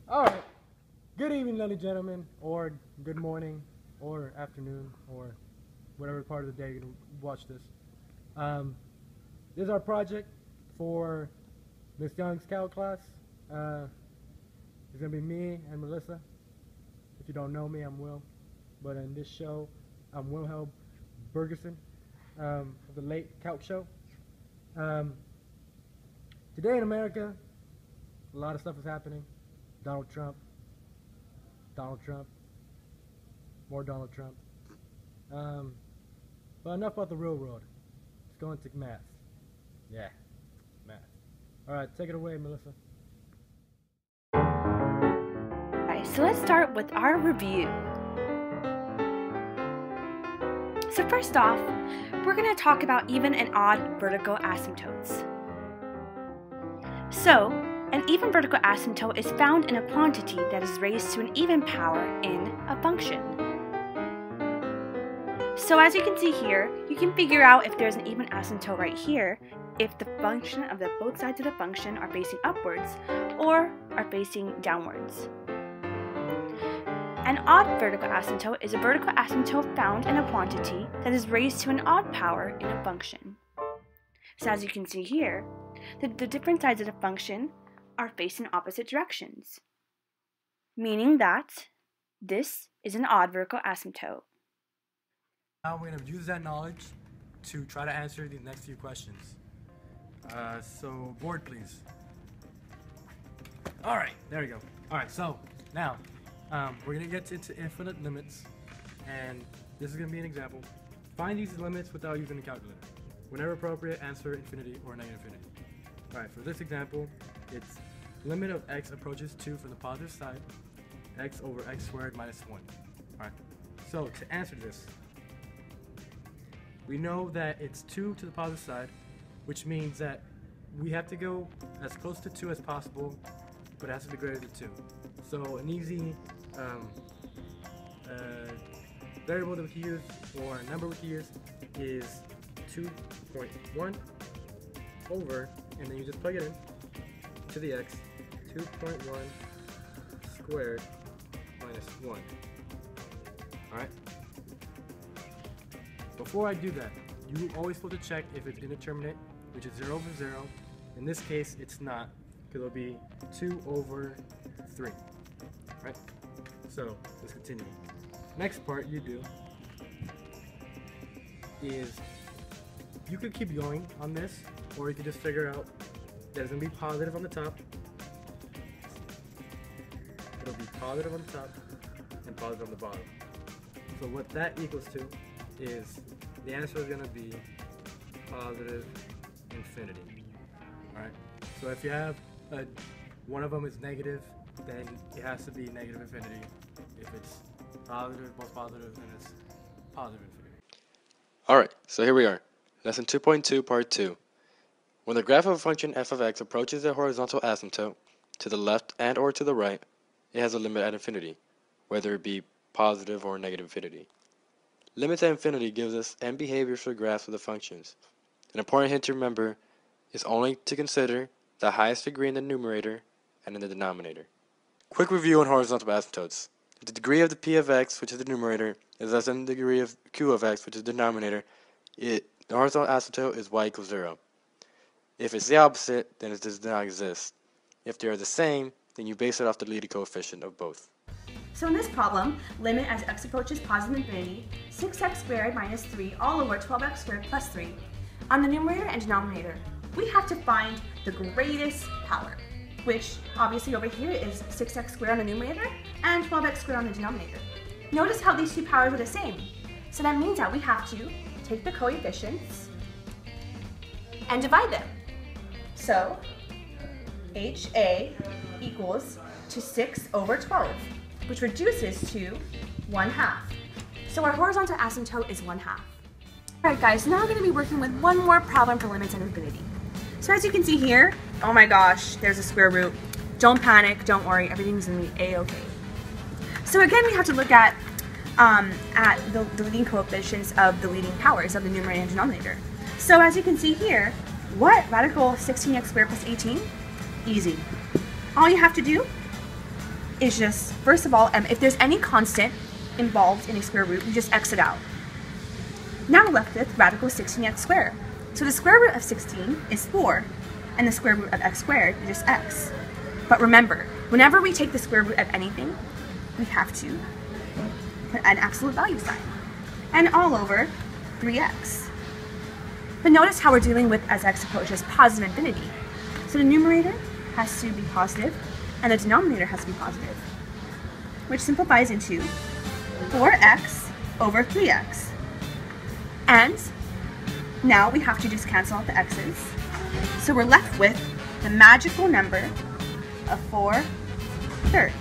Alright, good evening, ladies and gentlemen, or good morning, or afternoon, or whatever part of the day you're going to watch this. This is our project for Miss Young's Calc class. It's going to be me and Melissa. If you don't know me, I'm Will. But in this show, I'm Wilhelm Bergerson of the Late Calc Show. Today in America, a lot of stuff is happening. Donald Trump, more Donald Trump. But enough about the real world. Let's go into math. Yeah, math. Alright, take it away, Melissa. Alright, so let's start with our review. So first off, we're going to talk about even and odd vertical asymptotes. So, an even vertical asymptote is found in a quantity that is raised to an even power in a function. So as you can see here, you can figure out if there's an even asymptote right here if the function of both sides of the function are facing upwards or are facing downwards. An odd vertical asymptote is a vertical asymptote found in a quantity that is raised to an odd power in a function. So as you can see here, the different sides of the function are facing opposite directions, meaning that this is an odd vertical asymptote. Now we're going to use that knowledge to try to answer these next few questions. So, board please. Alright, there we go. Alright, so now we're going to get into infinite limits, and this is going to be an example. Find these limits without using a calculator. Whenever appropriate, answer infinity or negative infinity. Alright, for this example, it's limit of x approaches 2 from the positive side, x over x squared minus 1. Alright, so to answer this, we know that it's 2 to the positive side, which means that we have to go as close to 2 as possible, but it has to be greater than 2. So an easy variable that we can use, or a number we can use, is 2.1 over, and then you just plug it in to the x, 2.1 squared minus 1. Alright? Before I do that, you always supposed to check if it's indeterminate, which is 0 over 0. In this case, it's not, because it'll be 2 over 3. Right? So, let's continue. Next part you do is, you could keep going on this, or you could just figure out that it's going to be positive on the top. It'll be positive on the top and positive on the bottom. So what that equals to is, the answer is going to be positive infinity. Alright? So if you have one of them is negative, then it has to be negative infinity. If it's positive, both positive, then it's positive infinity. Alright, so here we are. Lesson 2.2, Part 2. When the graph of a function f of x approaches a horizontal asymptote to the left and or to the right, it has a limit at infinity, whether it be positive or negative infinity. Limits at infinity gives us n behaviors for graphs of the functions. An important hint to remember is only to consider the highest degree in the numerator and in the denominator. Quick review on horizontal asymptotes. If the degree of the p of x, which is the numerator, is less than the degree of q of x, which is the denominator, the horizontal asymptote is y equals 0. If it's the opposite, then it does not exist. If they are the same, then you base it off the leading coefficient of both. So in this problem, limit as x approaches positive infinity, 6x squared minus 3 all over 12x squared plus 3. On the numerator and denominator, we have to find the greatest power, which obviously over here is 6x squared on the numerator and 12x squared on the denominator. Notice how these two powers are the same. So that means that we have to take the coefficients and divide them. So HA equals to 6 over 12, which reduces to 1/2. So our horizontal asymptote is 1/2. Alright guys, now we're going to be working with one more problem for limits at infinity. So as you can see here, oh my gosh, there's a square root. Don't panic, don't worry, everything's going to be a-okay. So again, we have to look at the leading coefficients of the leading powers of the numerator and denominator. So as you can see here, what? Radical 16x squared plus 18? Easy. All you have to do is just, first of all, if there's any constant involved in a square root, we just X it out. Now we're left with radical 16x squared. So the square root of 16 is 4, and the square root of x squared is just x. But remember, whenever we take the square root of anything, we have to put an absolute value sign. And all over 3x. But notice how we're dealing with as x approaches positive infinity. So the numerator has to be positive, and the denominator has to be positive, which simplifies into 4x over 3x. And now we have to just cancel out the x's. So we're left with the magical number of 4/3.